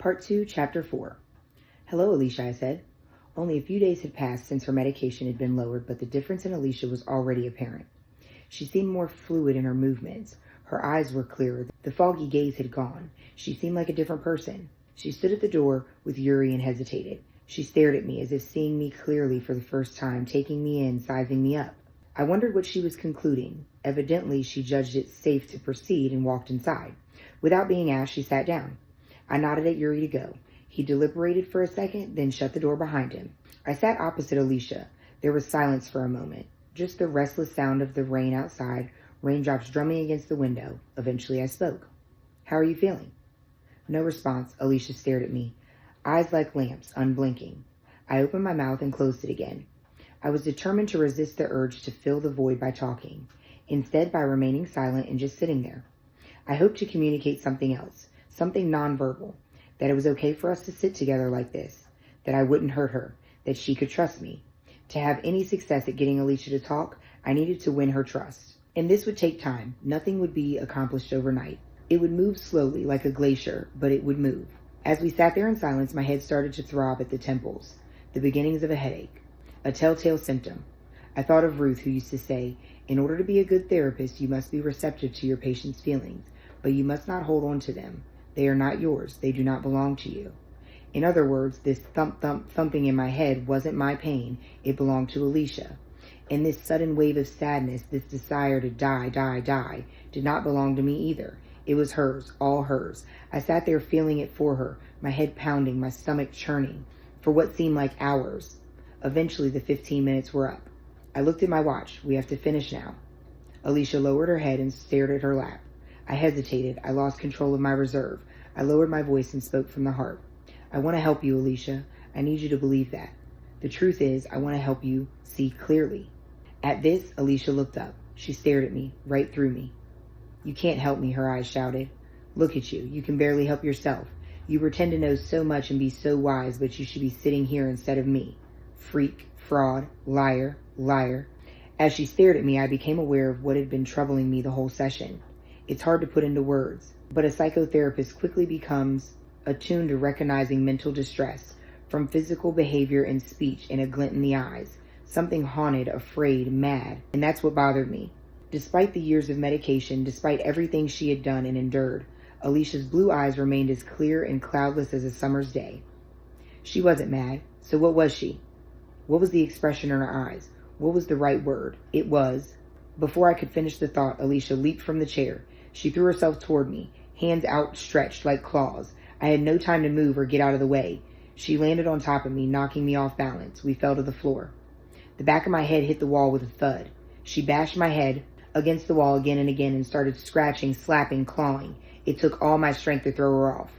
Part 2, Chapter 4. Hello, Alicia, I said. Only a few days had passed since her medication had been lowered, but the difference in Alicia was already apparent. She seemed more fluid in her movements. Her eyes were clearer. The foggy gaze had gone. She seemed like a different person. She stood at the door with Yuri and hesitated. She stared at me as if seeing me clearly for the first time, taking me in, sizing me up. I wondered what she was concluding. Evidently, she judged it safe to proceed and walked inside. Without being asked, she sat down. I nodded at Yuri to go. He deliberated for a second, then shut the door behind him. I sat opposite Alicia. There was silence for a moment, just the restless sound of the rain outside, raindrops drumming against the window. Eventually I spoke. How are you feeling? No response. Alicia stared at me, eyes like lamps, unblinking. I opened my mouth and closed it again. I was determined to resist the urge to fill the void by talking, instead by remaining silent and just sitting there. I hoped to communicate something else, something nonverbal, that it was okay for us to sit together like this, that I wouldn't hurt her, that she could trust me. To have any success at getting Alicia to talk, I needed to win her trust. And this would take time. Nothing would be accomplished overnight. It would move slowly, like a glacier, but it would move. As we sat there in silence, my head started to throb at the temples, the beginnings of a headache, a telltale symptom. I thought of Ruth, who used to say, in order to be a good therapist, you must be receptive to your patient's feelings, but you must not hold on to them. They are not yours. They do not belong to you. In other words, this thumping in my head wasn't my pain. It belonged to Alicia. And this sudden wave of sadness, this desire to die, did not belong to me either. It was hers, all hers. I sat there feeling it for her, my head pounding, my stomach churning, for what seemed like hours. Eventually, the 15 minutes were up. I looked at my watch. We have to finish now. Alicia lowered her head and stared at her lap. I hesitated. I lost control of my reserve. I lowered my voice and spoke from the heart. I want to help you, Alicia. I need you to believe that. The truth is, I want to help you see clearly. At this, Alicia looked up. She stared at me, right through me. You can't help me, her eyes shouted. Look at you. You can barely help yourself. You pretend to know so much and be so wise, but you should be sitting here instead of me. Freak, fraud, liar, liar. As she stared at me, I became aware of what had been troubling me the whole session. It's hard to put into words, but a psychotherapist quickly becomes attuned to recognizing mental distress, from physical behavior and speech and a glint in the eyes, something haunted, afraid, mad, and that's what bothered me. Despite the years of medication, despite everything she had done and endured, Alicia's blue eyes remained as clear and cloudless as a summer's day. She wasn't mad, so what was she? What was the expression in her eyes? What was the right word? It was... Before I could finish the thought, Alicia leaped from the chair. She threw herself toward me, hands outstretched like claws. I had no time to move or get out of the way. She landed on top of me, knocking me off balance. We fell to the floor. The back of my head hit the wall with a thud. She bashed my head against the wall again and again and started scratching, slapping, clawing. It took all my strength to throw her off.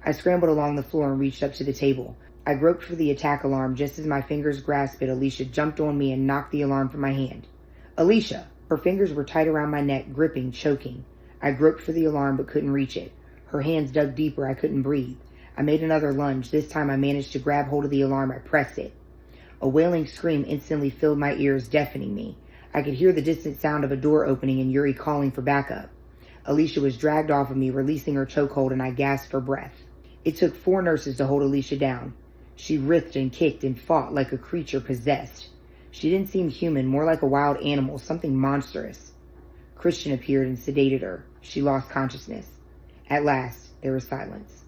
I scrambled along the floor and reached up to the table. I groped for the attack alarm. Just as my fingers grasped it, Alicia jumped on me and knocked the alarm from my hand. Alicia! Her fingers were tight around my neck, gripping, choking. I groped for the alarm but couldn't reach it. Her hands dug deeper. I couldn't breathe. I made another lunge. This time I managed to grab hold of the alarm. I pressed it. A wailing scream instantly filled my ears, deafening me. I could hear the distant sound of a door opening and Yuri calling for backup. Alicia was dragged off of me, releasing her chokehold, and I gasped for breath. It took 4 nurses to hold Alicia down. She writhed and kicked and fought like a creature possessed. She didn't seem human, more like a wild animal, something monstrous. Christian appeared and sedated her. She lost consciousness. At last, there was silence.